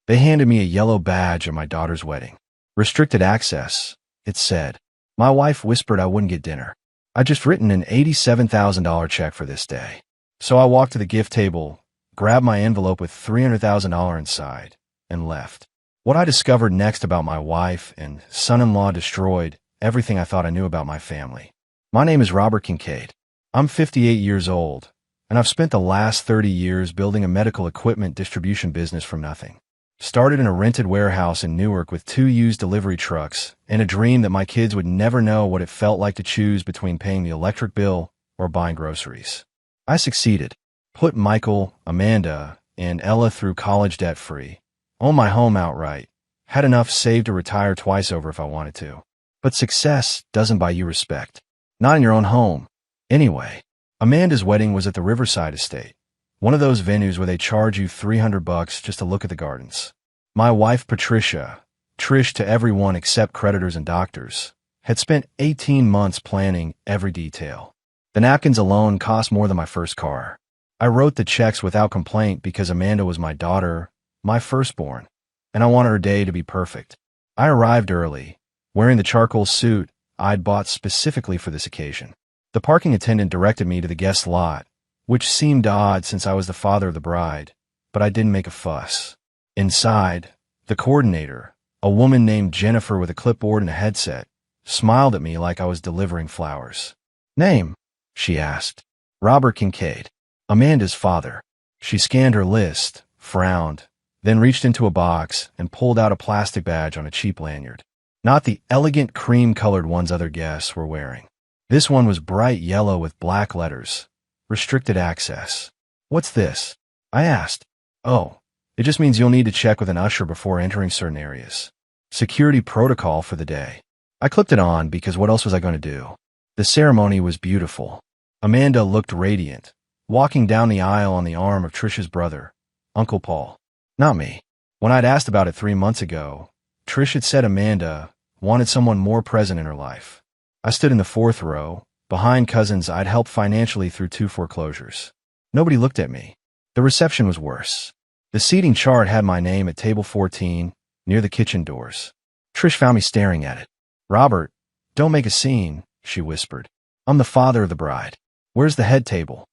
They handed me a yellow badge at my daughter's wedding. Restricted access, it said. My wife whispered I wouldn't get dinner. I'd just written an $87,000 check for this day. So I walked to the gift table, grabbed my envelope with $300,000 inside, and left. What I discovered next about my wife and son-in-law destroyed everything I thought I knew about my family. My name is Robert Kincaid. I'm 58 years old, and I've spent the last 30 years building a medical equipment distribution business from nothing. Started in a rented warehouse in Newark with 2 used delivery trucks and a dream that my kids would never know what it felt like to choose between paying the electric bill or buying groceries. I succeeded. Put Michael, Amanda, and Ella through college debt-free. Owned my home outright. Had enough saved to retire twice over if I wanted to. But success doesn't buy you respect. Not in your own home. Anyway, Amanda's wedding was at the Riverside Estate. One of those venues where they charge you $300 just to look at the gardens. My wife, Patricia, Trish to everyone except creditors and doctors, had spent 18 months planning every detail. The napkins alone cost more than my first car. I wrote the checks without complaint because Amanda was my daughter, my firstborn, and I wanted her day to be perfect. I arrived early, wearing the charcoal suit I'd bought specifically for this occasion. The parking attendant directed me to the guest lot, which seemed odd since I was the father of the bride, but I didn't make a fuss. Inside, the coordinator, a woman named Jennifer with a clipboard and a headset, smiled at me like I was delivering flowers. Name? She asked. Robert Kincaid. Amanda's father. She scanned her list, frowned, then reached into a box and pulled out a plastic badge on a cheap lanyard. Not the elegant cream-colored ones other guests were wearing. This one was bright yellow with black letters. Restricted access. What's this? I asked. Oh, it just means you'll need to check with an usher before entering certain areas. Security protocol for the day. I clicked it on because what else was I going to do? The ceremony was beautiful. Amanda looked radiant, walking down the aisle on the arm of Trisha's brother, Uncle Paul. Not me. When I'd asked about it 3 months ago, Trish had said Amanda wanted someone more present in her life. I stood in the 4th row, behind cousins I'd helped financially through 2 foreclosures. Nobody looked at me. The reception was worse. The seating chart had my name at table 14, near the kitchen doors. Trish found me staring at it. Robert, don't make a scene, she whispered. I'm the father of the bride. Where's the head table?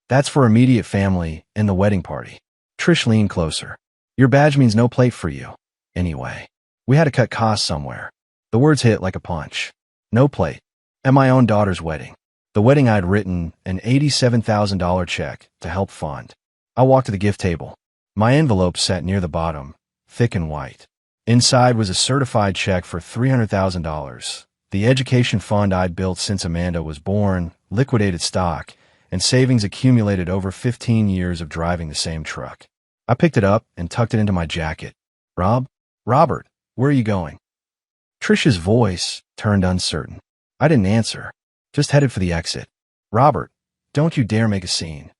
That's for immediate family and the wedding party. Trish leaned closer. Your badge means no plate for you. Anyway, we had to cut costs somewhere. The words hit like a punch. No plate. At my own daughter's wedding. The wedding I'd written an $87,000 check to help fund. I walked to the gift table. My envelope sat near the bottom, thick and white. Inside was a certified check for $300,000. The education fund I'd built since Amanda was born, liquidated stock, and savings accumulated over 15 years of driving the same truck. I picked it up and tucked it into my jacket. Robert, where are you going? Trisha's voice turned uncertain. I didn't answer, just headed for the exit. Robert, don't you dare make a scene.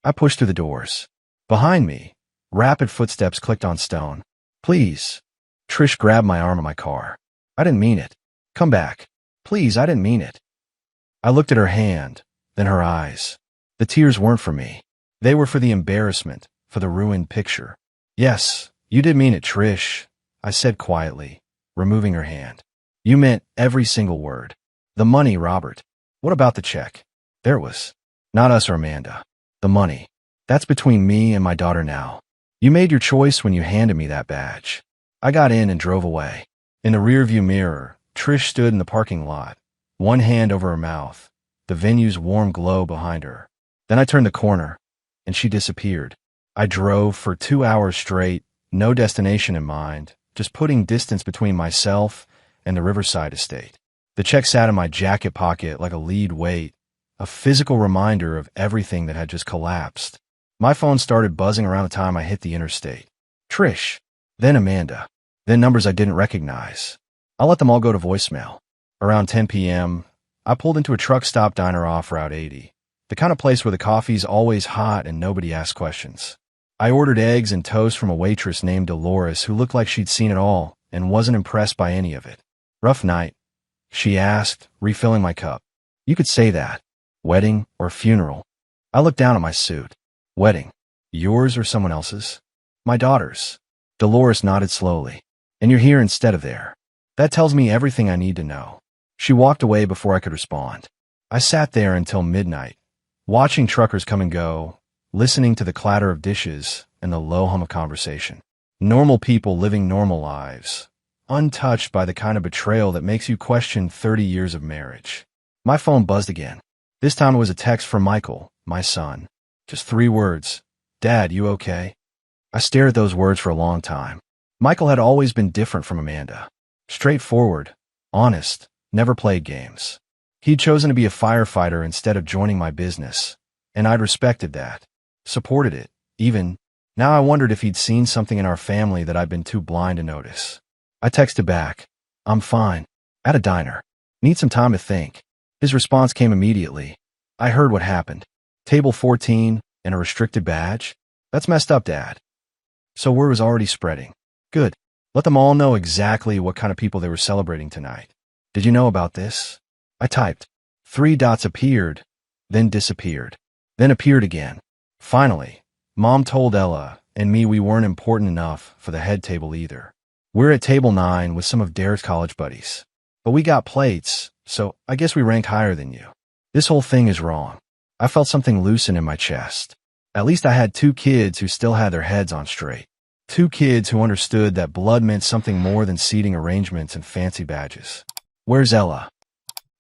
I pushed through the doors. Behind me, rapid footsteps clicked on stone. Please. Trish grabbed my arm in my car. I didn't mean it. Come back. Please, I didn't mean it. I looked at her hand, then her eyes. The tears weren't for me. They were for the embarrassment, for the ruined picture. Yes, you did mean it, Trish, I said quietly, removing her hand. You meant every single word. The money, Robert. What about the check? There it was. Not us or Amanda. The money. That's between me and my daughter now. You made your choice when you handed me that badge. I got in and drove away. In the rearview mirror, Trish stood in the parking lot, one hand over her mouth, the venue's warm glow behind her. Then I turned the corner, and she disappeared. I drove for 2 hours straight, no destination in mind, just putting distance between myself and the Riverside Estate. The check sat in my jacket pocket like a lead weight, a physical reminder of everything that had just collapsed. My phone started buzzing around the time I hit the interstate. Trish, then Amanda, then numbers I didn't recognize. I let them all go to voicemail. Around 10 p.m., I pulled into a truck stop diner off Route 80, the kind of place where the coffee's always hot and nobody asks questions. I ordered eggs and toast from a waitress named Dolores who looked like she'd seen it all and wasn't impressed by any of it. Rough night, she asked, refilling my cup. You could say that. Wedding or funeral. I looked down at my suit. Wedding. Yours or someone else's? My daughter's. Dolores nodded slowly. And you're here instead of there. That tells me everything I need to know. She walked away before I could respond. I sat there until midnight, watching truckers come and go, listening to the clatter of dishes and the low hum of conversation. Normal people living normal lives, untouched by the kind of betrayal that makes you question 30 years of marriage. My phone buzzed again. This time it was a text from Michael, my son. Just 3 words. Dad, you okay? I stared at those words for a long time. Michael had always been different from Amanda. Straightforward, honest, never played games. He'd chosen to be a firefighter instead of joining my business, and I'd respected that. Supported it, even. Now I wondered if he'd seen something in our family that I'd been too blind to notice. I texted back, I'm fine. At a diner. Need some time to think. His response came immediately. I heard what happened. Table 14 and a restricted badge? That's messed up, Dad. So word was already spreading. Good. Let them all know exactly what kind of people they were celebrating tonight. Did you know about this? I typed. 3 dots appeared, then disappeared, then appeared again. Finally, Mom told Ella and me we weren't important enough for the head table either. We're at table 9 with some of Derek's college buddies. But we got plates, so I guess we ranked higher than you. This whole thing is wrong. I felt something loosen in my chest. At least I had 2 kids who still had their heads on straight. 2 kids who understood that blood meant something more than seating arrangements and fancy badges. Where's Ella?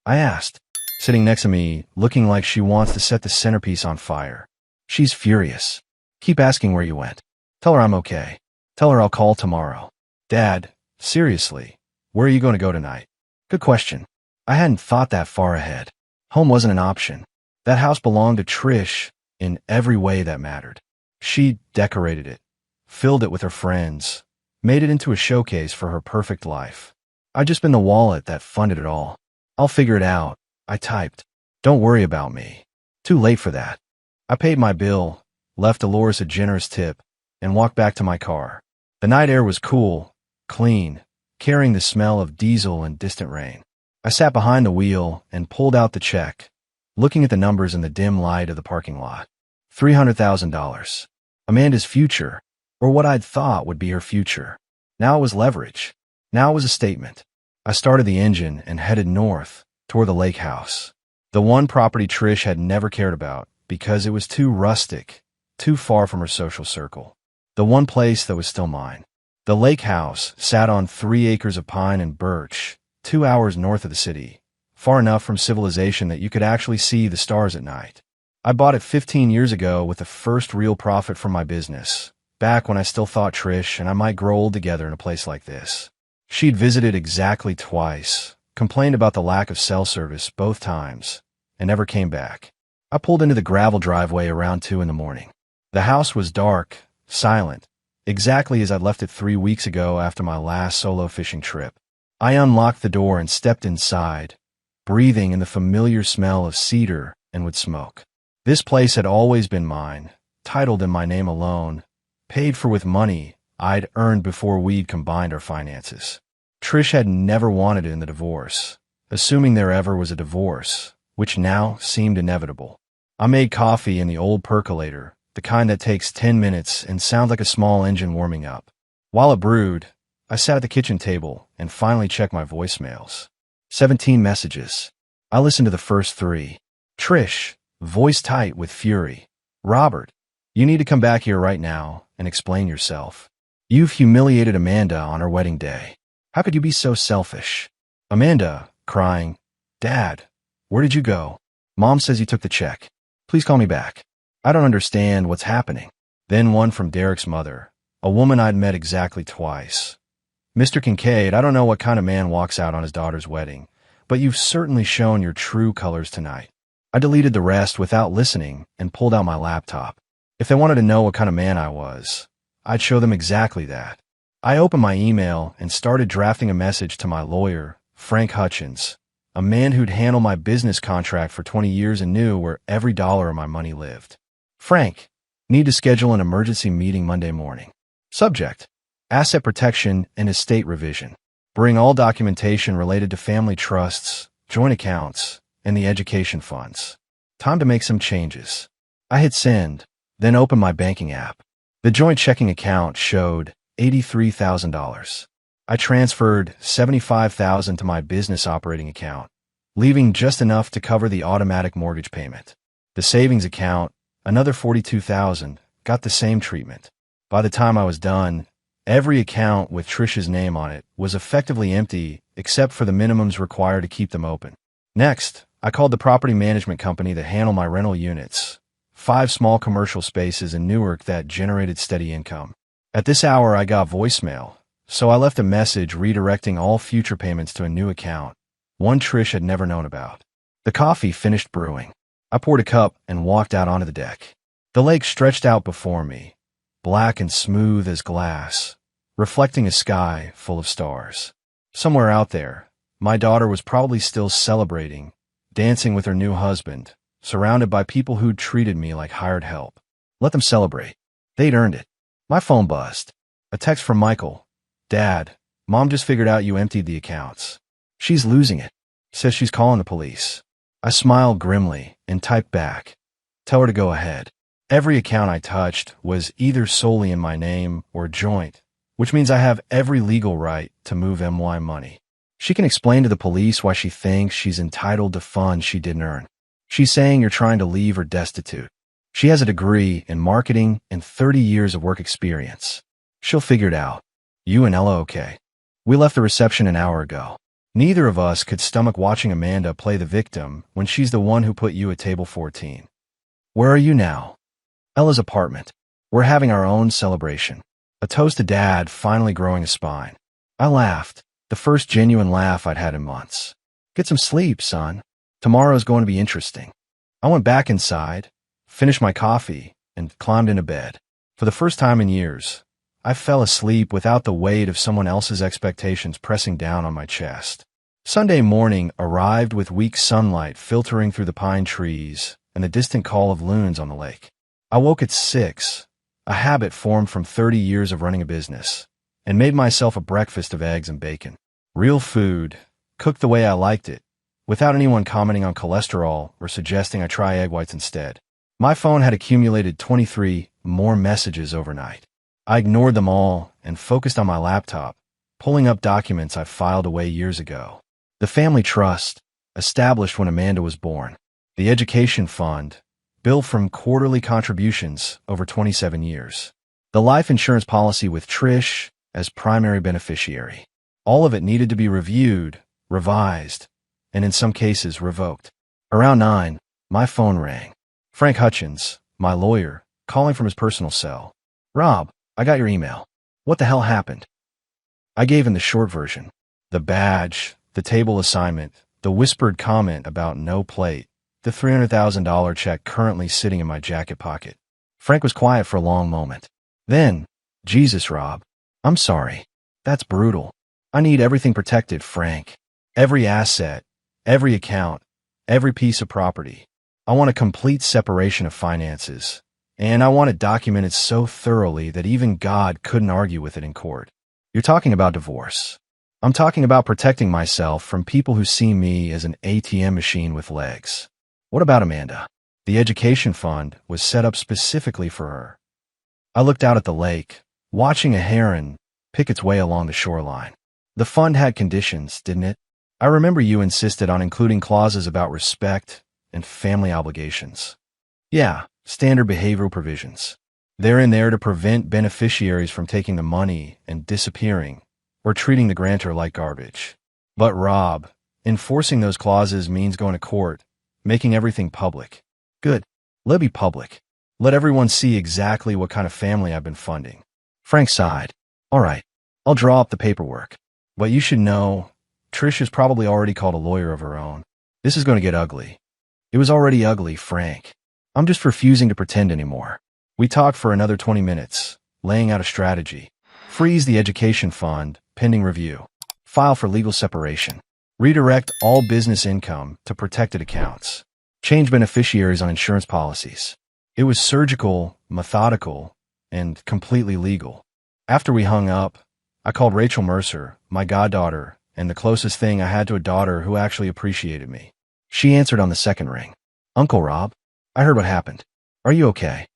I asked, sitting next to me, looking like she wants to set the centerpiece on fire. She's furious. Keep asking where you went. Tell her I'm okay. Tell her I'll call tomorrow. Dad, seriously, where are you going to go tonight? Good question. I hadn't thought that far ahead. Home wasn't an option. That house belonged to Trish in every way that mattered. She decorated it, filled it with her friends, made it into a showcase for her perfect life. I'd just been the wallet that funded it all. I'll figure it out, I typed. Don't worry about me. Too late for that. I paid my bill, left Dolores a generous tip, and walked back to my car. The night air was cool, clean, carrying the smell of diesel and distant rain. I sat behind the wheel and pulled out the check, looking at the numbers in the dim light of the parking lot. $300,000. Amanda's future, or what I'd thought would be her future. Now it was leverage. Now it was a statement. I started the engine and headed north, toward the lake house. The one property Trish had never cared about because it was too rustic, too far from her social circle. The one place that was still mine. The lake house sat on 3 acres of pine and birch, 2 hours north of the city, far enough from civilization that you could actually see the stars at night. I bought it 15 years ago with the first real profit from my business, back when I still thought Trish and I might grow old together in a place like this. She'd visited exactly twice, complained about the lack of cell service both times, and never came back. I pulled into the gravel driveway around 2 in the morning. The house was dark, silent, exactly as I'd left it 3 weeks ago after my last solo fishing trip. I unlocked the door and stepped inside, breathing in the familiar smell of cedar and wood smoke. This place had always been mine, titled in my name alone, paid for with money I'd earned before we'd combined our finances. Trish had never wanted it in the divorce, assuming there ever was a divorce, which now seemed inevitable. I made coffee in the old percolator, the kind that takes 10 minutes and sounds like a small engine warming up. While it brewed, I sat at the kitchen table and finally checked my voicemails. 17 messages. I listened to the first 3. Trish, voice tight with fury. Robert, you need to come back here right now and explain yourself. You've humiliated Amanda on her wedding day. How could you be so selfish? Amanda, crying, Dad, where did you go? Mom says you took the check. Please call me back. I don't understand what's happening. Then one from Derek's mother, a woman I'd met exactly twice. Mr. Kincaid, I don't know what kind of man walks out on his daughter's wedding, but you've certainly shown your true colors tonight. I deleted the rest without listening and pulled out my laptop. If they wanted to know what kind of man I was, I'd show them exactly that. I opened my email and started drafting a message to my lawyer, Frank Hutchins, a man who'd handled my business contract for 20 years and knew where every dollar of my money lived. Frank, need to schedule an emergency meeting Monday morning. Subject, asset protection and estate revision. Bring all documentation related to family trusts, joint accounts, and the education funds. Time to make some changes. I hit send, then opened my banking app. The joint checking account showed $83,000. I transferred $75,000 to my business operating account, leaving just enough to cover the automatic mortgage payment. The savings account, another $42,000, got the same treatment. By the time I was done, every account with Trish's name on it was effectively empty except for the minimums required to keep them open. Next, I called the property management company that handled my rental units, 5 small commercial spaces in Newark that generated steady income. At this hour, I got voicemail, so I left a message redirecting all future payments to a new account, one Trish had never known about. The coffee finished brewing. I poured a cup and walked out onto the deck. The lake stretched out before me, black and smooth as glass, reflecting a sky full of stars. Somewhere out there, my daughter was probably still celebrating, dancing with her new husband, surrounded by people who'd treated me like hired help. Let them celebrate. They'd earned it. My phone buzzed. A text from Michael. Dad, Mom just figured out you emptied the accounts. She's losing it. Says she's calling the police. I smiled grimly and typed back. Tell her to go ahead. Every account I touched was either solely in my name or joint, which means I have every legal right to move MY money. She can explain to the police why she thinks she's entitled to funds she didn't earn. She's saying you're trying to leave her destitute. She has a degree in marketing and 30 years of work experience. She'll figure it out. You and Ella okay? We left the reception an hour ago. Neither of us could stomach watching Amanda play the victim when she's the one who put you at table 14. Where are you now? Ella's apartment. We're having our own celebration. A toast to Dad finally growing a spine. I laughed, the first genuine laugh I'd had in months. Get some sleep, son. Tomorrow's going to be interesting. I went back inside, finished my coffee, and climbed into bed. For the first time in years, I fell asleep without the weight of someone else's expectations pressing down on my chest. Sunday morning arrived with weak sunlight filtering through the pine trees and the distant call of loons on the lake. I woke at 6, a habit formed from 30 years of running a business, and made myself a breakfast of eggs and bacon. Real food, cooked the way I liked it, without anyone commenting on cholesterol or suggesting I try egg whites instead. My phone had accumulated 23 more messages overnight. I ignored them all and focused on my laptop, pulling up documents I filed away years ago. The family trust, established when Amanda was born. The education fund, built from quarterly contributions over 27 years. The life insurance policy with Trish as primary beneficiary. All of it needed to be reviewed, revised, and in some cases revoked. Around 9, my phone rang. Frank Hutchins, my lawyer, calling from his personal cell. Rob, I got your email. What the hell happened? I gave him the short version. The badge, the table assignment, the whispered comment about no plate, the $300,000 check currently sitting in my jacket pocket. Frank was quiet for a long moment. Then, Jesus, Rob, I'm sorry. That's brutal. I need everything protected, Frank. Every asset, every account, every piece of property. I want a complete separation of finances. And I want it documented so thoroughly that even God couldn't argue with it in court. You're talking about divorce. I'm talking about protecting myself from people who see me as an ATM machine with legs. What about Amanda? The education fund was set up specifically for her. I looked out at the lake, watching a heron pick its way along the shoreline. The fund had conditions, didn't it? I remember you insisted on including clauses about respect and family obligations. Yeah. Standard behavioral provisions. They're in there to prevent beneficiaries from taking the money and disappearing or treating the grantor like garbage. But Rob, enforcing those clauses means going to court, making everything public. Good. Let it be public. Let everyone see exactly what kind of family I've been funding. Frank sighed. All right, I'll draw up the paperwork. But you should know, Trish has probably already called a lawyer of her own. This is going to get ugly. It was already ugly, Frank. I'm just refusing to pretend anymore. We talked for another 20 minutes, laying out a strategy. Freeze the education fund, pending review. File for legal separation. Redirect all business income to protected accounts. Change beneficiaries on insurance policies. It was surgical, methodical, and completely legal. After we hung up, I called Rachel Mercer, my goddaughter, and the closest thing I had to a daughter who actually appreciated me. She answered on the second ring. Uncle Rob, I heard what happened. Are you okay?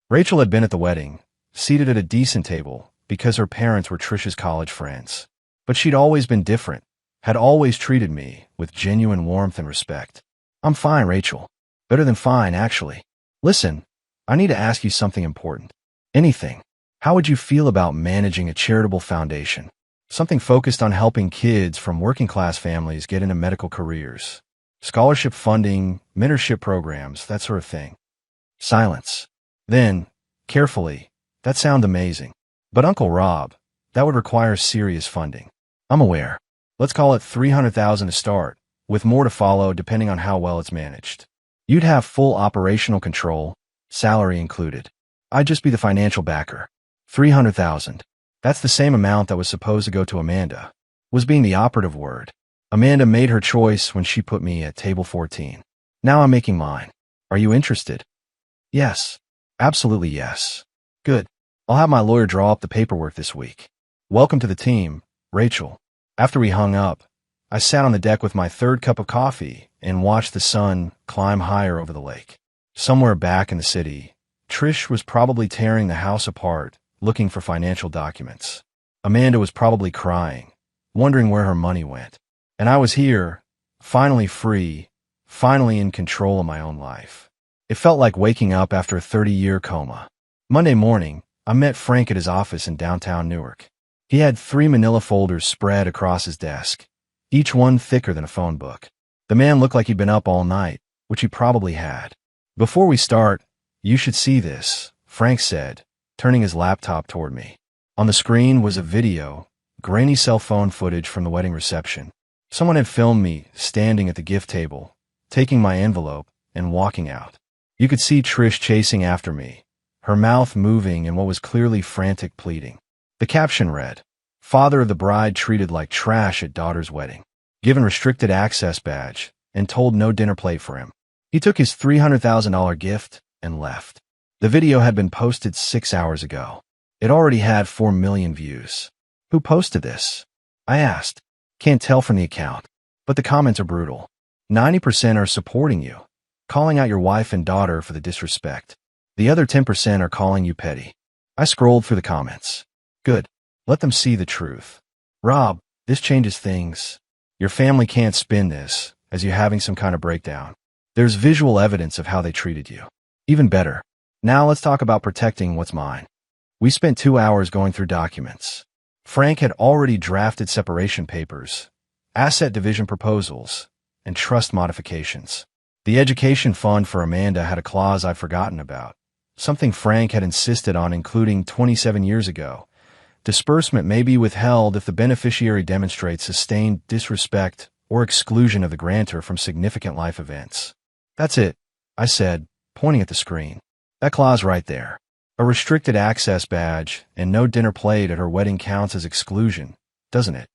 Rachel had been at the wedding, seated at a decent table, because her parents were Trish's college friends. But she'd always been different, had always treated me with genuine warmth and respect. I'm fine, Rachel. Better than fine, actually. Listen, I need to ask you something important. Anything. How would you feel about managing a charitable foundation? Something focused on helping kids from working-class families get into medical careers. Scholarship funding, mentorship programs, that sort of thing. Silence. Then, carefully, that sounds amazing. But Uncle Rob, that would require serious funding. I'm aware. Let's call it $300,000 to start, with more to follow depending on how well it's managed. You'd have full operational control, salary included. I'd just be the financial backer. $300,000. That's the same amount that was supposed to go to Amanda. Was being the operative word. Amanda made her choice when she put me at table 14. Now I'm making mine. Are you interested? Yes. Absolutely yes. Good. I'll have my lawyer draw up the paperwork this week. Welcome to the team, Rachel. After we hung up, I sat on the deck with my third cup of coffee and watched the sun climb higher over the lake. Somewhere back in the city, Trish was probably tearing the house apart, looking for financial documents. Amanda was probably crying, wondering where her money went. And I was here, finally free, finally in control of my own life. It felt like waking up after a 30-year coma. Monday morning, I met Frank at his office in downtown Newark. He had 3 manila folders spread across his desk, each one thicker than a phone book. The man looked like he'd been up all night, which he probably had. Before we start, you should see this, Frank said, turning his laptop toward me. On the screen was a video, grainy cell phone footage from the wedding reception. Someone had filmed me standing at the gift table, taking my envelope, and walking out. You could see Trish chasing after me, her mouth moving in what was clearly frantic pleading. The caption read, "Father of the bride treated like trash at daughter's wedding. Given restricted access badge, and told no dinner plate for him. He took his $300,000 gift and left." The video had been posted 6 hours ago. It already had 4 million views. Who posted this? I asked. Can't tell from the account, but the comments are brutal. 90% are supporting you, calling out your wife and daughter for the disrespect. The other 10% are calling you petty. I scrolled through the comments. Good. Let them see the truth. Rob, this changes things. Your family can't spin this as you having some kind of breakdown. There's visual evidence of how they treated you. Even better. Now let's talk about protecting what's mine. We spent 2 hours going through documents. Frank had already drafted separation papers, asset division proposals, and trust modifications. The education fund for Amanda had a clause I'd forgotten about, something Frank had insisted on including 27 years ago. Disbursement may be withheld if the beneficiary demonstrates sustained disrespect or exclusion of the grantor from significant life events. That's it, I said, pointing at the screen. That clause right there. A restricted access badge and no dinner plate at her wedding counts as exclusion, doesn't it?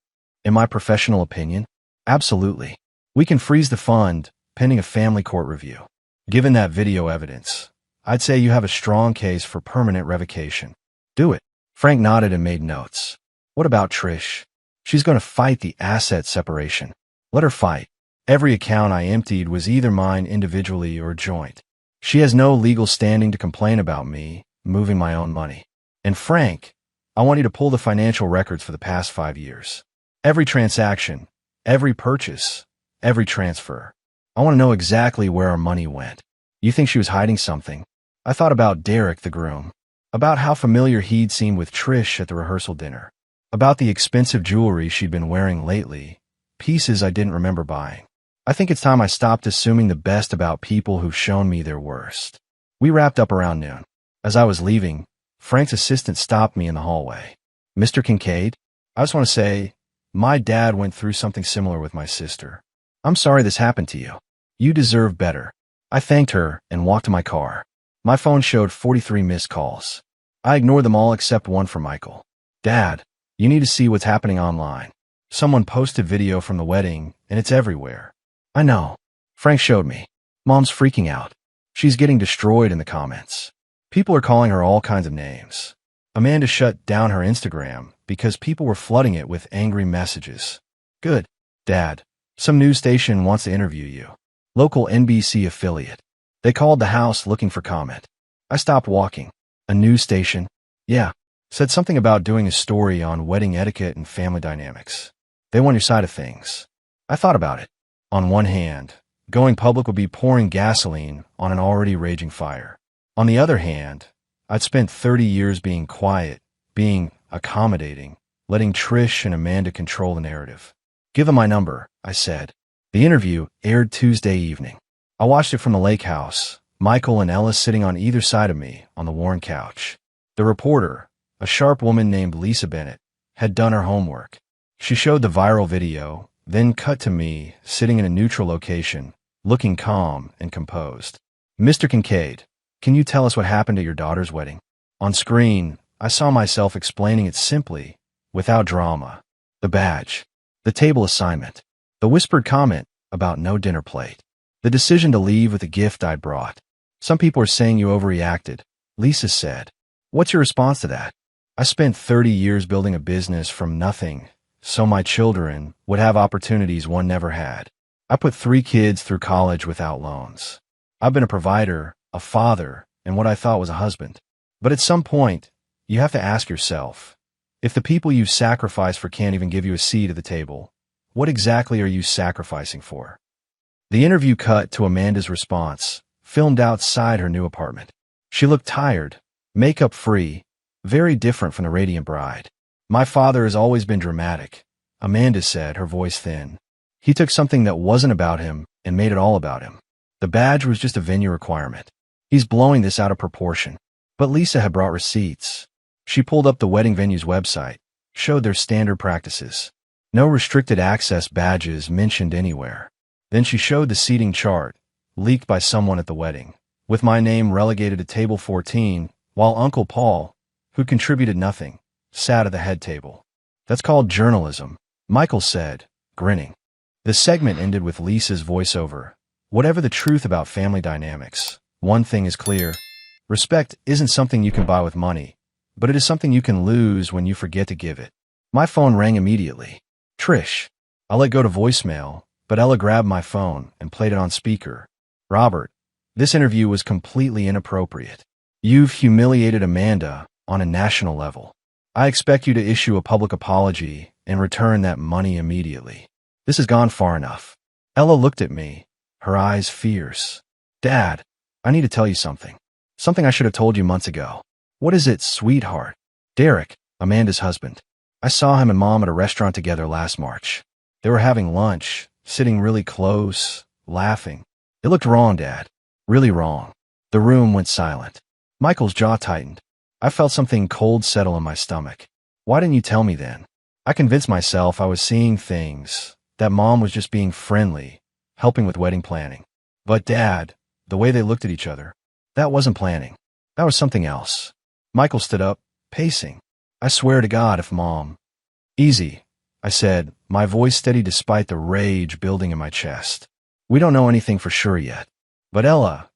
In my professional opinion, absolutely. We can freeze the fund, pending a family court review. Given that video evidence, I'd say you have a strong case for permanent revocation. Do it. Frank nodded and made notes. What about Trish? She's going to fight the asset separation. Let her fight. Every account I emptied was either mine individually or joint. She has no legal standing to complain about me moving my own money. And Frank, I want you to pull the financial records for the past 5 years. Every transaction, every purchase, every transfer. I want to know exactly where our money went. You think she was hiding something? I thought about Derek, the groom, about how familiar he'd seemed with Trish at the rehearsal dinner, about the expensive jewelry she'd been wearing lately, pieces I didn't remember buying. I think it's time I stopped assuming the best about people who've shown me their worst. We wrapped up around noon. As I was leaving, Frank's assistant stopped me in the hallway. Mr. Kincaid, I just want to say, my dad went through something similar with my sister. I'm sorry this happened to you. You deserve better. I thanked her and walked to my car. My phone showed 43 missed calls. I ignored them all except one from Michael. Dad, you need to see what's happening online. Someone posted video from the wedding, and it's everywhere. I know. Frank showed me. Mom's freaking out. She's getting destroyed in the comments. People are calling her all kinds of names. Amanda shut down her Instagram because people were flooding it with angry messages. Good. Dad, some news station wants to interview you. Local NBC affiliate. They called the house looking for comment. I stopped walking. A news station? Yeah. Said something about doing a story on wedding etiquette and family dynamics. They want your side of things. I thought about it. On one hand, going public would be pouring gasoline on an already raging fire. On the other hand, I'd spent 30 years being quiet, being accommodating, letting Trish and Amanda control the narrative. Give them my number, I said. The interview aired Tuesday evening. I watched it from the lake house, Michael and Ella sitting on either side of me on the worn couch. The reporter, a sharp woman named Lisa Bennett, had done her homework. She showed the viral video, then cut to me, sitting in a neutral location, looking calm and composed. Mr. Kincaid, can you tell us what happened at your daughter's wedding? On screen, I saw myself explaining it simply, without drama. The badge, the table assignment, the whispered comment about no dinner plate, the decision to leave with a gift I'd brought. Some people are saying you overreacted, Lisa said. What's your response to that? I spent 30 years building a business from nothing, so my children would have opportunities one never had. I put 3 kids through college without loans. I've been a provider, a father, and what I thought was a husband. But at some point, you have to ask yourself, if the people you sacrifice for can't even give you a seat at the table, what exactly are you sacrificing for? The interview cut to Amanda's response, filmed outside her new apartment. She looked tired, makeup-free, very different from the radiant bride. My father has always been dramatic, Amanda said, her voice thin. He took something that wasn't about him and made it all about him. The badge was just a venue requirement. He's blowing this out of proportion. But Lisa had brought receipts. She pulled up the wedding venue's website, showed their standard practices. No restricted access badges mentioned anywhere. Then she showed the seating chart, leaked by someone at the wedding, with my name relegated to table 14, while Uncle Paul, who contributed nothing, sat at the head table. That's called journalism, Michael said, grinning. The segment ended with Lisa's voiceover. Whatever the truth about family dynamics, one thing is clear. Respect isn't something you can buy with money, but it is something you can lose when you forget to give it. My phone rang immediately. Trish. I let go to voicemail, but Ella grabbed my phone and played it on speaker. Robert, this interview was completely inappropriate. You've humiliated Amanda on a national level. I expect you to issue a public apology and return that money immediately. This has gone far enough. Ella looked at me, her eyes fierce. Dad, I need to tell you something. Something I should have told you months ago. What is it, sweetheart? Derek, Amanda's husband. I saw him and Mom at a restaurant together last March. They were having lunch, sitting really close, laughing. It looked wrong, Dad. Really wrong. The room went silent. Michael's jaw tightened. I felt something cold settle in my stomach. Why didn't you tell me then? I convinced myself I was seeing things, that Mom was just being friendly, helping with wedding planning. But Dad, the way they looked at each other, that wasn't planning. That was something else. Michael stood up, pacing. I swear to God if Mom... Easy, I said, my voice steady despite the rage building in my chest. We don't know anything for sure yet. But Ella,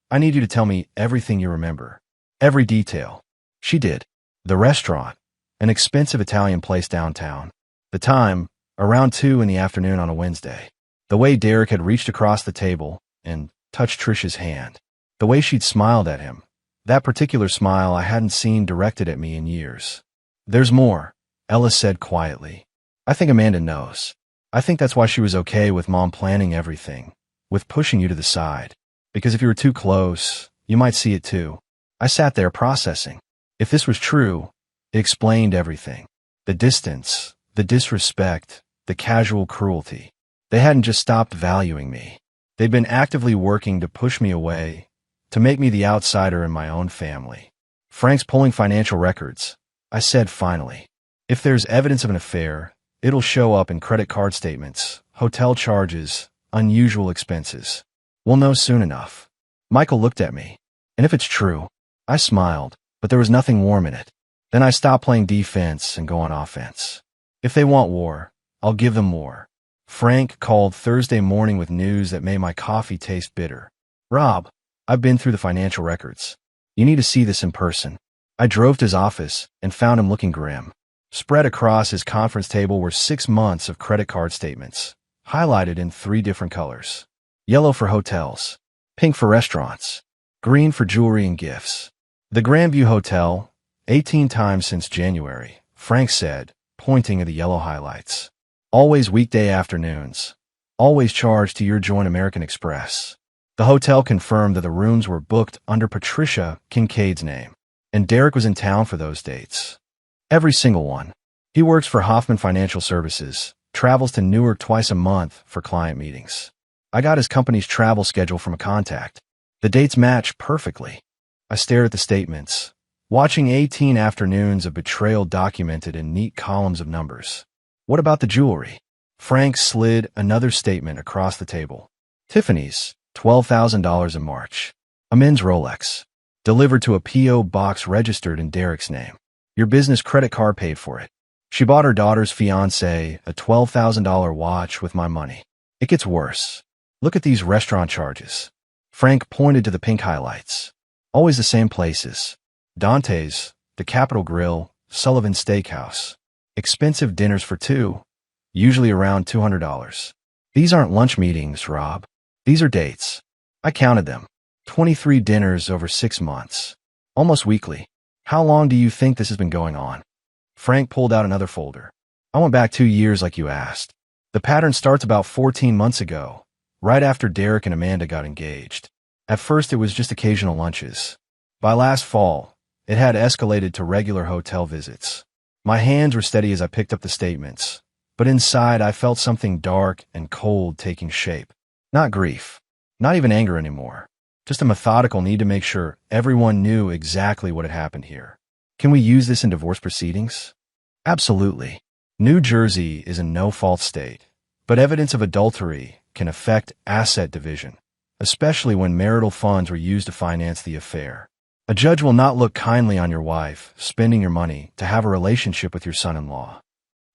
I need you to tell me everything you remember. Every detail. She did. The restaurant, an expensive Italian place downtown. The time, around 2 in the afternoon on a Wednesday. The way Derek had reached across the table and touched Trish's hand. The way she'd smiled at him. That particular smile I hadn't seen directed at me in years. There's more, Ella said quietly. I think Amanda knows. I think that's why she was okay with Mom planning everything, with pushing you to the side. Because if you were too close, you might see it too. I sat there processing. If this was true, it explained everything. The distance, the disrespect, the casual cruelty. They hadn't just stopped valuing me. They'd been actively working to push me away, to make me the outsider in my own family. Frank's pulling financial records, I said finally. If there's evidence of an affair, it'll show up in credit card statements, hotel charges, unusual expenses. We'll know soon enough. Michael looked at me. And if it's true, I smiled, but there was nothing warm in it. Then I stopped playing defense and go on offense. If they want war, I'll give them war. Frank called Thursday morning with news that made my coffee taste bitter. Rob, I've been through the financial records. You need to see this in person. I drove to his office and found him looking grim. Spread across his conference table were 6 months of credit card statements, highlighted in 3 different colors. Yellow for hotels, pink for restaurants, green for jewelry and gifts. The Grandview Hotel, 18 times since January, Frank said, pointing at the yellow highlights. Always weekday afternoons. Always charged to your joint American Express. The hotel confirmed that the rooms were booked under Patricia Kincaid's name, and Derek was in town for those dates. Every single one. He works for Hoffman Financial Services, travels to Newark twice a month for client meetings. I got his company's travel schedule from a contact. The dates match perfectly. I stared at the statements, watching 18 afternoons of betrayal documented in neat columns of numbers. What about the jewelry? Frank slid another statement across the table. Tiffany's, $12,000 in March. A men's Rolex. Delivered to a P.O. box registered in Derek's name. Your business credit card paid for it. She bought her daughter's fiancé a $12,000 watch with my money. It gets worse. Look at these restaurant charges. Frank pointed to the pink highlights. Always the same places. Dante's, the Capitol Grill, Sullivan Steakhouse. Expensive dinners for two, usually around $200. These aren't lunch meetings, Rob. These are dates. I counted them. 23 dinners over 6 months. Almost weekly. How long do you think this has been going on? Frank pulled out another folder. I went back 2 years like you asked. The pattern starts about 14 months ago, right after Derek and Amanda got engaged. At first it was just occasional lunches. By last fall, it had escalated to regular hotel visits. My hands were steady as I picked up the statements, but inside I felt something dark and cold taking shape. Not grief, not even anger anymore, just a methodical need to make sure everyone knew exactly what had happened here. Can we use this in divorce proceedings? Absolutely. New Jersey is a no-fault state, but evidence of adultery can affect asset division, especially when marital funds were used to finance the affair. A judge will not look kindly on your wife spending your money to have a relationship with your son-in-law.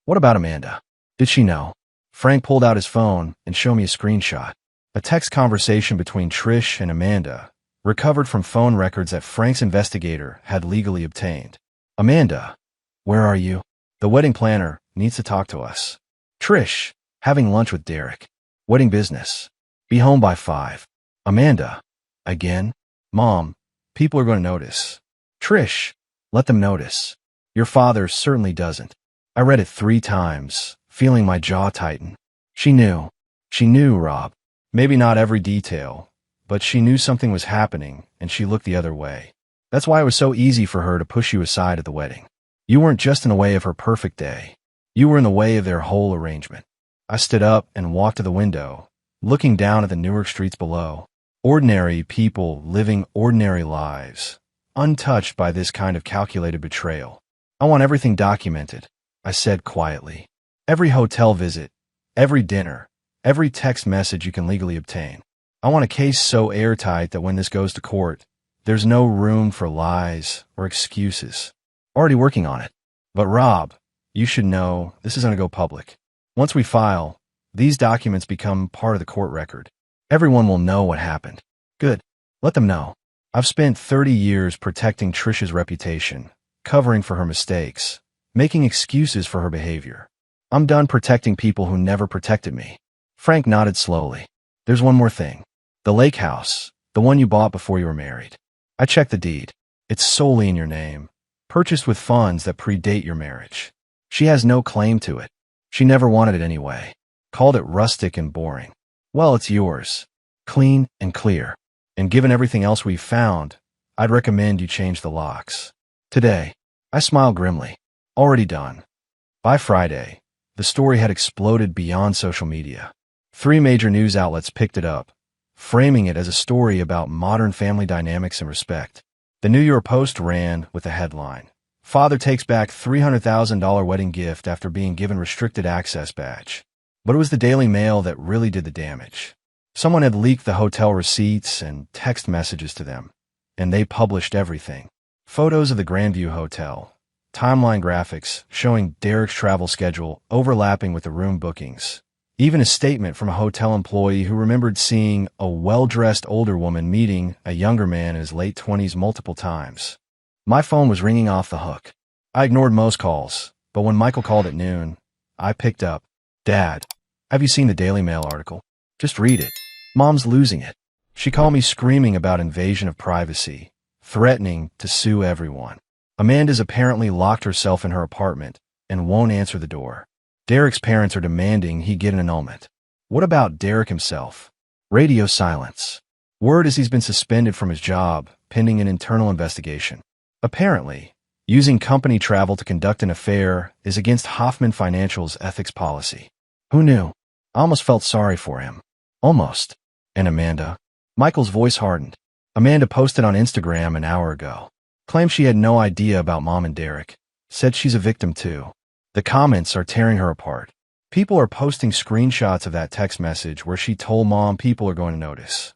What about Amanda? Did she know? Frank pulled out his phone and showed me a screenshot. A text conversation between Trish and Amanda, recovered from phone records that Frank's investigator had legally obtained. Amanda, where are you? The wedding planner needs to talk to us. Trish, having lunch with Derek. Wedding business. Be home by 5. Amanda, again? Mom, people are going to notice. Trish, let them notice. Your father certainly doesn't. I read it 3 times, feeling my jaw tighten. She knew. She knew, Rob. Maybe not every detail, but she knew something was happening, and she looked the other way. That's why it was so easy for her to push you aside at the wedding. You weren't just in the way of her perfect day. You were in the way of their whole arrangement. I stood up and walked to the window, looking down at the Newark streets below. Ordinary people living ordinary lives, untouched by this kind of calculated betrayal. I want everything documented, I said quietly. Every hotel visit, every dinner, every text message you can legally obtain. I want a case so airtight that when this goes to court, there's no room for lies or excuses. Already working on it. But Rob, you should know this is going to go public. Once we file, these documents become part of the court record. Everyone will know what happened. Good. Let them know. I've spent 30 years protecting Trish's reputation, covering for her mistakes, making excuses for her behavior. I'm done protecting people who never protected me. Frank nodded slowly. There's one more thing. The lake house, the one you bought before you were married. I checked the deed. It's solely in your name, purchased with funds that predate your marriage. She has no claim to it. She never wanted it anyway. Called it rustic and boring. Well, it's yours. Clean and clear. And given everything else we've found, I'd recommend you change the locks. Today, I smiled grimly. Already done. By Friday, the story had exploded beyond social media. 3 major news outlets picked it up, framing it as a story about modern family dynamics and respect. The New York Post ran with the headline, "Father takes back $300,000 wedding gift after being given restricted access badge." But it was the Daily Mail that really did the damage. Someone had leaked the hotel receipts and text messages to them, and they published everything. Photos of the Grandview Hotel, timeline graphics showing Derek's travel schedule overlapping with the room bookings, even a statement from a hotel employee who remembered seeing a well-dressed older woman meeting a younger man in his late 20s multiple times. My phone was ringing off the hook. I ignored most calls, but when Michael called at noon, I picked up. "Dad, have you seen the Daily Mail article? Just read it. Mom's losing it." She called me screaming about invasion of privacy, threatening to sue everyone. Amanda's apparently locked herself in her apartment and won't answer the door. Derek's parents are demanding he get an annulment. What about Derek himself? Radio silence. Word is he's been suspended from his job, pending an internal investigation. Apparently, using company travel to conduct an affair is against Hoffman Financial's ethics policy. Who knew? I almost felt sorry for him. Almost. And Amanda? Michael's voice hardened. Amanda posted on Instagram an hour ago. Claimed she had no idea about Mom and Derek. Said she's a victim too. The comments are tearing her apart. People are posting screenshots of that text message where she told Mom people are going to notice.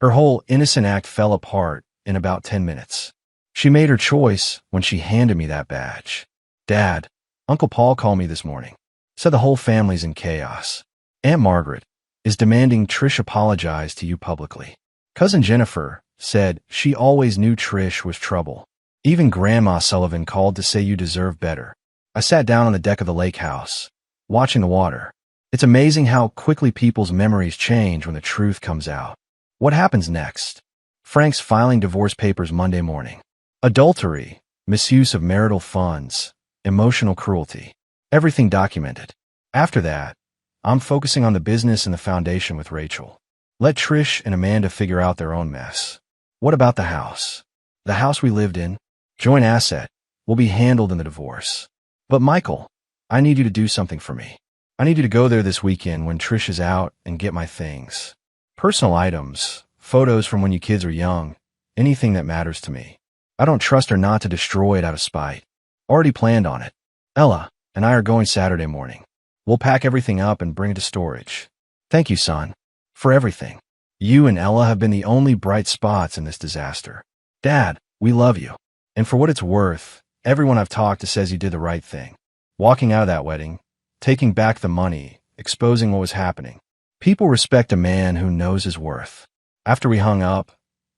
Her whole innocent act fell apart in about 10 minutes. She made her choice when she handed me that badge. Dad, Uncle Paul called me this morning. Said the whole family's in chaos. Aunt Margaret is demanding Trish apologize to you publicly. Cousin Jennifer said she always knew Trish was trouble. Even Grandma Sullivan called to say you deserve better. I sat down on the deck of the lake house, watching the water. It's amazing how quickly people's memories change when the truth comes out. What happens next? Frank's filing divorce papers Monday morning. Adultery, misuse of marital funds, emotional cruelty. Everything documented. After that, I'm focusing on the business and the foundation with Rachel. Let Trish and Amanda figure out their own mess. What about the house? The house we lived in, joint asset, will be handled in the divorce. But Michael, I need you to do something for me. I need you to go there this weekend when Trish is out and get my things. Personal items, photos from when you kids are young, anything that matters to me. I don't trust her not to destroy it out of spite. Already planned on it. Ella and I are going Saturday morning. We'll pack everything up and bring it to storage. Thank you, son, for everything. You and Ella have been the only bright spots in this disaster. Dad, we love you. And for what it's worth, everyone I've talked to says you did the right thing. Walking out of that wedding, taking back the money, exposing what was happening. People respect a man who knows his worth. After we hung up,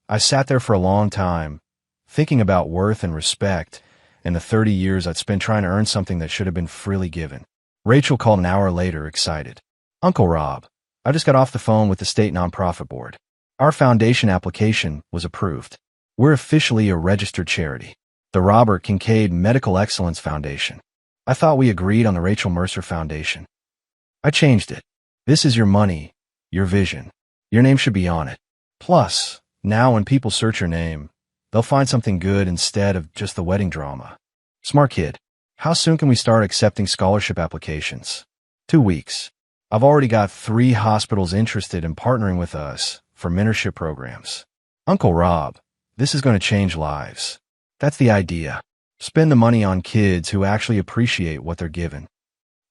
I sat there for a long time, thinking about worth and respect and the 30 years I'd spent trying to earn something that should have been freely given. Rachel called an hour later, excited. Uncle Rob, I just got off the phone with the state nonprofit board. Our foundation application was approved. We're officially a registered charity, the Robert Kincaid Medical Excellence Foundation. I thought we agreed on the Rachel Mercer Foundation. I changed it. This is your money, your vision. Your name should be on it. Plus, now when people search your name, they'll find something good instead of just the wedding drama. Smart kid. How soon can we start accepting scholarship applications? 2 weeks. I've already got 3 hospitals interested in partnering with us for mentorship programs. Uncle Rob, this is going to change lives. That's the idea. Spend the money on kids who actually appreciate what they're given.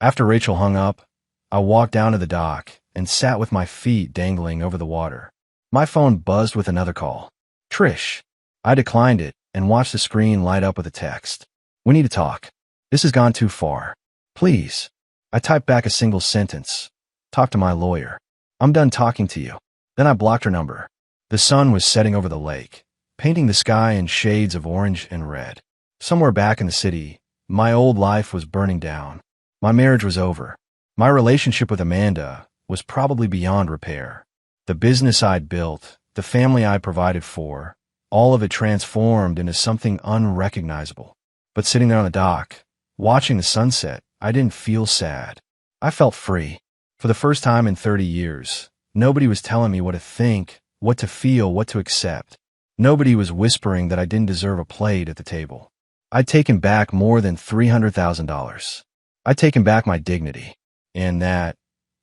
After Rachel hung up, I walked down to the dock and sat with my feet dangling over the water. My phone buzzed with another call. Trish. I declined it and watched the screen light up with a text. We need to talk. This has gone too far. Please. I typed back a single sentence. Talk to my lawyer. I'm done talking to you. Then I blocked her number. The sun was setting over the lake, painting the sky in shades of orange and red. Somewhere back in the city, my old life was burning down. My marriage was over. My relationship with Amanda was probably beyond repair. The business I'd built, the family I provided for, all of it transformed into something unrecognizable. But sitting there on the dock, watching the sunset, I didn't feel sad. I felt free. For the first time in 30 years, nobody was telling me what to think, what to feel, what to accept. Nobody was whispering that I didn't deserve a plate at the table. I'd taken back more than $300,000. I'd taken back my dignity, and that,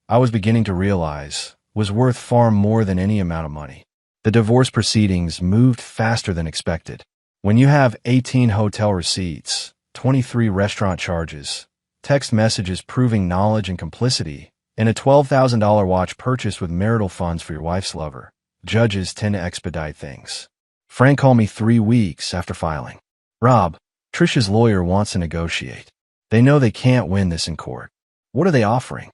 I was beginning to realize, was worth far more than any amount of money. The divorce proceedings moved faster than expected. When you have 18 hotel receipts, 23 restaurant charges, text messages proving knowledge and complicity, and a $12,000 watch purchased with marital funds for your wife's lover, judges tend to expedite things. Frank called me 3 weeks after filing. Rob, Trish's lawyer wants to negotiate. They know they can't win this in court. What are they offering?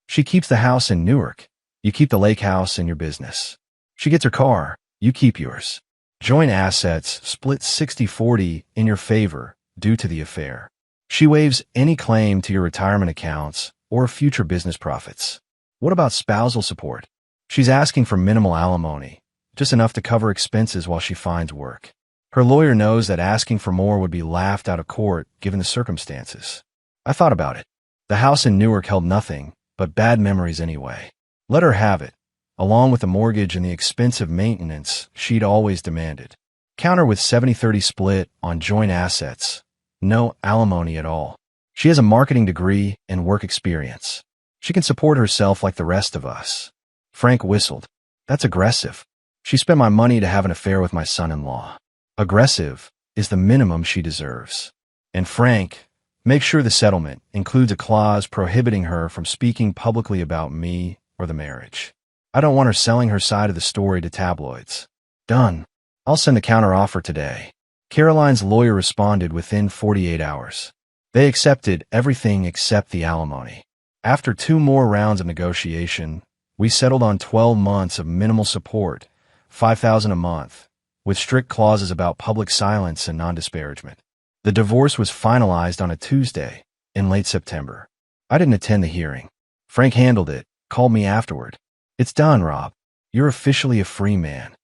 She keeps the house in Newark. You keep the lake house in your business. She gets her car. You keep yours. Joint assets split 60-40 in your favor due to the affair. She waives any claim to your retirement accounts or future business profits. What about spousal support? She's asking for minimal alimony, just enough to cover expenses while she finds work. Her lawyer knows that asking for more would be laughed out of court given the circumstances. I thought about it. The house in Newark held nothing but bad memories anyway. Let her have it, along with the mortgage and the expensive maintenance she'd always demanded. Counter with 70-30 split on joint assets. No alimony at all. She has a marketing degree and work experience. She can support herself like the rest of us. Frank whistled. That's aggressive. She spent my money to have an affair with my son-in-law. Aggressive is the minimum she deserves. And Frank, make sure the settlement includes a clause prohibiting her from speaking publicly about me or the marriage. I don't want her selling her side of the story to tabloids. Done. I'll send the counteroffer today. Caroline's lawyer responded within 48 hours. They accepted everything except the alimony. After 2 more rounds of negotiation, we settled on 12 months of minimal support, $5,000 a month, with strict clauses about public silence and non-disparagement. The divorce was finalized on a Tuesday in late September. I didn't attend the hearing. Frank handled it, called me afterward. It's done, Rob. You're officially a free man.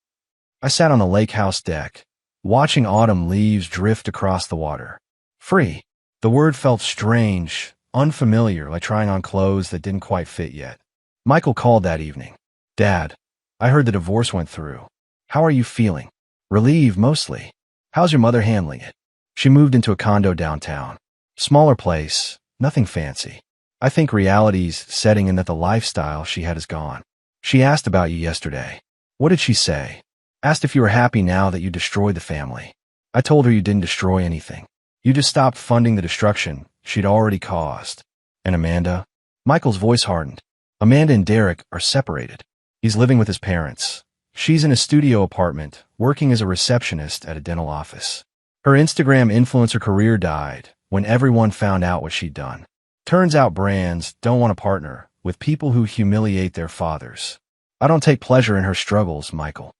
I sat on the lake house deck, watching autumn leaves drift across the water. Free. The word felt strange, unfamiliar, like trying on clothes that didn't quite fit yet. Michael called that evening. Dad, I heard the divorce went through. How are you feeling? Relieved, mostly. How's your mother handling it? She moved into a condo downtown. Smaller place, nothing fancy. I think reality's setting in that the lifestyle she had is gone. She asked about you yesterday. What did she say? Asked if you were happy now that you destroyed the family. I told her you didn't destroy anything. You just stopped funding the destruction she'd already caused. And Amanda? Michael's voice hardened. Amanda and Derek are separated. He's living with his parents. She's in a studio apartment, working as a receptionist at a dental office. Her Instagram influencer career died when everyone found out what she'd done. Turns out brands don't want to partner with people who humiliate their fathers. I don't take pleasure in her struggles, Michael.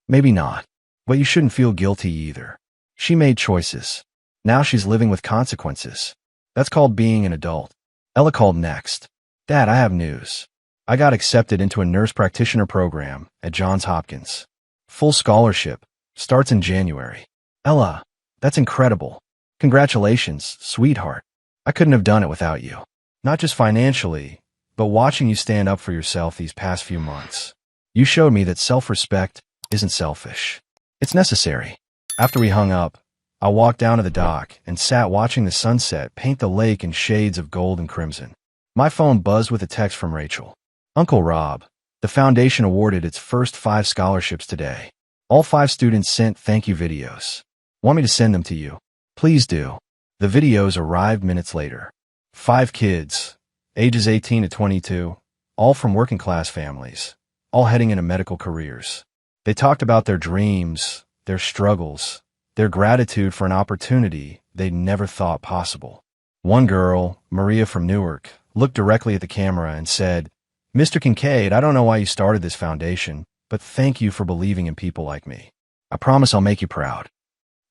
Maybe not, but you shouldn't feel guilty either. She made choices. Now she's living with consequences. That's called being an adult. Ella called next. Dad, I have news. I got accepted into a nurse practitioner program at Johns Hopkins. Full scholarship. Starts in January. Ella, that's incredible. Congratulations, sweetheart. I couldn't have done it without you. Not just financially, but watching you stand up for yourself these past few months. You showed me that self-respect isn't selfish. It's necessary. After we hung up, I walked down to the dock and sat watching the sunset paint the lake in shades of gold and crimson. My phone buzzed with a text from Rachel. Uncle Rob, the foundation awarded its first 5 scholarships today. All 5 students sent thank you videos. Want me to send them to you? Please do. The videos arrived minutes later. 5 kids, ages 18 to 22, all from working class families, all heading into medical careers. They talked about their dreams, their struggles, their gratitude for an opportunity they'd never thought possible. One girl, Maria from Newark, looked directly at the camera and said, Mr. Kincaid, I don't know why you started this foundation, but thank you for believing in people like me. I promise I'll make you proud.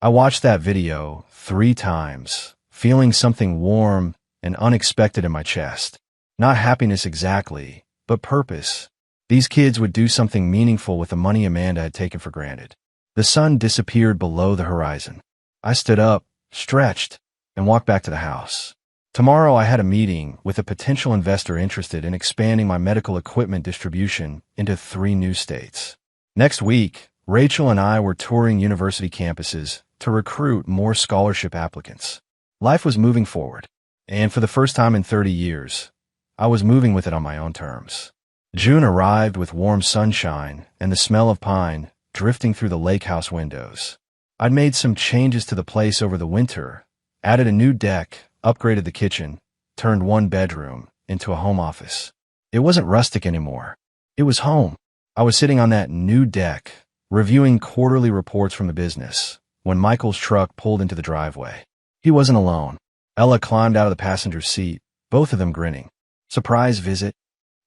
I watched that video 3 times, feeling something warm and unexpected in my chest. Not happiness exactly, but purpose. These kids would do something meaningful with the money Amanda had taken for granted. The sun disappeared below the horizon. I stood up, stretched, and walked back to the house. Tomorrow I had a meeting with a potential investor interested in expanding my medical equipment distribution into 3 new states. Next week, Rachel and I were touring university campuses to recruit more scholarship applicants. Life was moving forward, and for the first time in 30 years, I was moving with it on my own terms. June arrived with warm sunshine and the smell of pine drifting through the lake house windows. I'd made some changes to the place over the winter, added a new deck, upgraded the kitchen, turned 1 bedroom into a home office. It wasn't rustic anymore. It was home. I was sitting on that new deck, reviewing quarterly reports from the business, when Michael's truck pulled into the driveway. He wasn't alone. Ella climbed out of the passenger seat, both of them grinning. Surprise visit?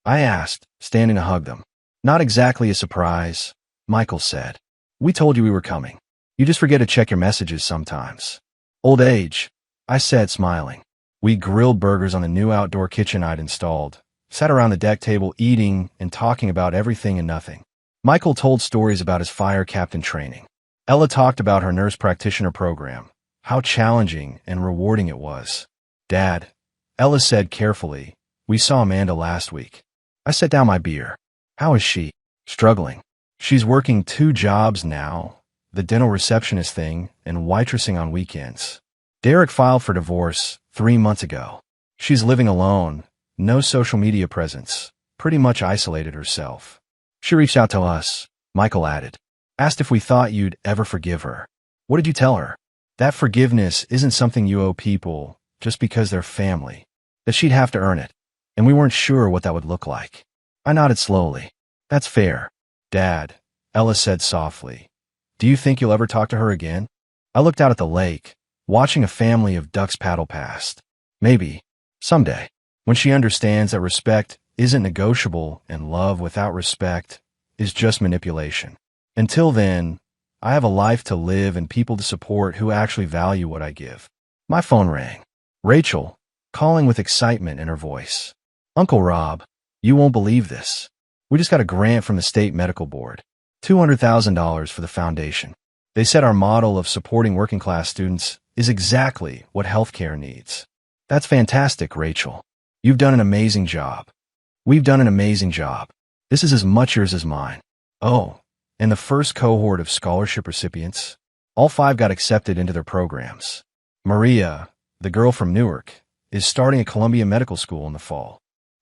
I asked, standing to hug them. Not exactly a surprise, Michael said. We told you we were coming. You just forget to check your messages sometimes. Old age, I said, smiling. We grilled burgers on the new outdoor kitchen I'd installed, sat around the deck table eating and talking about everything and nothing. Michael told stories about his fire captain training. Ella talked about her nurse practitioner program, how challenging and rewarding it was. Dad, Ella said carefully, we saw Amanda last week. I set down my beer. How is she? Struggling. She's working 2 jobs now, the dental receptionist thing and waitressing on weekends. Derek filed for divorce 3 months ago. She's living alone, no social media presence, pretty much isolated herself. She reached out to us, Michael added. Asked if we thought you'd ever forgive her. What did you tell her? That forgiveness isn't something you owe people just because they're family, that she'd have to earn it, and we weren't sure what that would look like. I nodded slowly. That's fair. Dad, Ella said softly. Do you think you'll ever talk to her again? I looked out at the lake, watching a family of ducks paddle past. Maybe. Someday. When she understands that respect isn't negotiable and love without respect is just manipulation. Until then, I have a life to live and people to support who actually value what I give. My phone rang. Rachel, calling with excitement in her voice. Uncle Rob, you won't believe this. We just got a grant from the state medical board. $200,000 for the foundation. They said our model of supporting working-class students is exactly what healthcare needs. That's fantastic, Rachel. You've done an amazing job. We've done an amazing job. This is as much yours as mine. Oh, and the first cohort of scholarship recipients, all 5 got accepted into their programs. Maria, the girl from Newark, is starting at Columbia Medical School in the fall.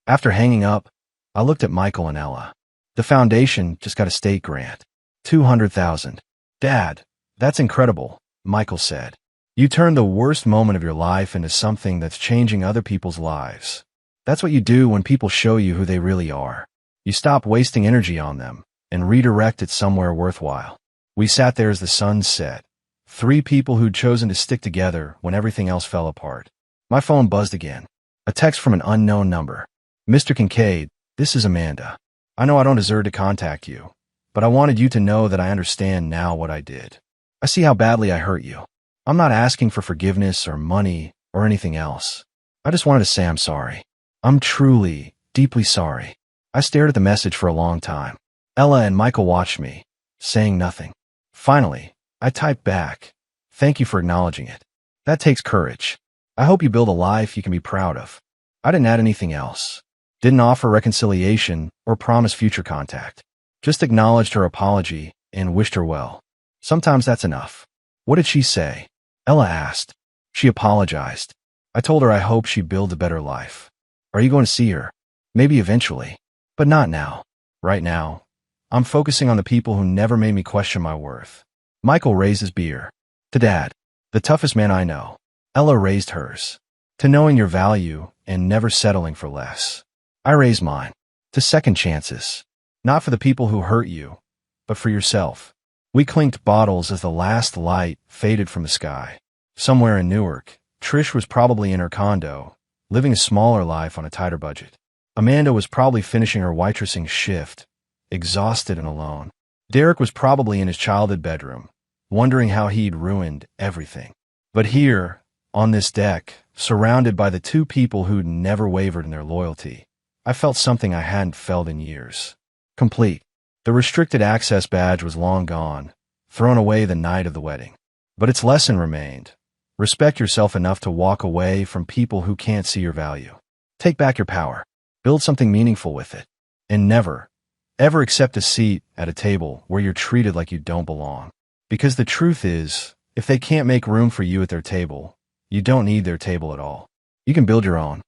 After hanging up, I looked at Michael and Ella. The foundation just got a state grant. $200,000. Dad, that's incredible, Michael said. You turned the worst moment of your life into something that's changing other people's lives. That's what you do when people show you who they really are. You stop wasting energy on them and redirect it somewhere worthwhile. We sat there as the sun set. 3 people who'd chosen to stick together when everything else fell apart. My phone buzzed again. A text from an unknown number. Mr. Kincaid, this is Amanda. I know I don't deserve to contact you, but I wanted you to know that I understand now what I did. I see how badly I hurt you. I'm not asking for forgiveness or money or anything else. I just wanted to say I'm sorry. I'm truly, deeply sorry. I stared at the message for a long time. Ella and Michael watched me, saying nothing. Finally, I typed back, thank you for acknowledging it. That takes courage. I hope you build a life you can be proud of. I didn't add anything else. Didn't offer reconciliation or promise future contact. Just acknowledged her apology and wished her well. Sometimes that's enough. What did she say? Ella asked. She apologized. I told her I hope she builds a better life. Are you going to see her? Maybe eventually. But not now. Right now, I'm focusing on the people who never made me question my worth. Michael raised his beer. To Dad, the toughest man I know. Ella raised hers. To knowing your value and never settling for less. I raised mine. To second chances. Not for the people who hurt you, but for yourself. We clinked bottles as the last light faded from the sky. Somewhere in Newark, Trish was probably in her condo, living a smaller life on a tighter budget. Amanda was probably finishing her waitressing shift, exhausted and alone. Derek was probably in his childhood bedroom, wondering how he'd ruined everything. But here, on this deck, surrounded by the 2 people who'd never wavered in their loyalty, I felt something I hadn't felt in years. Complete. The restricted access badge was long gone, thrown away the night of the wedding. But its lesson remained. Respect yourself enough to walk away from people who can't see your value. Take back your power. Build something meaningful with it. And never, ever accept a seat at a table where you're treated like you don't belong. Because the truth is, if they can't make room for you at their table, you don't need their table at all. You can build your own.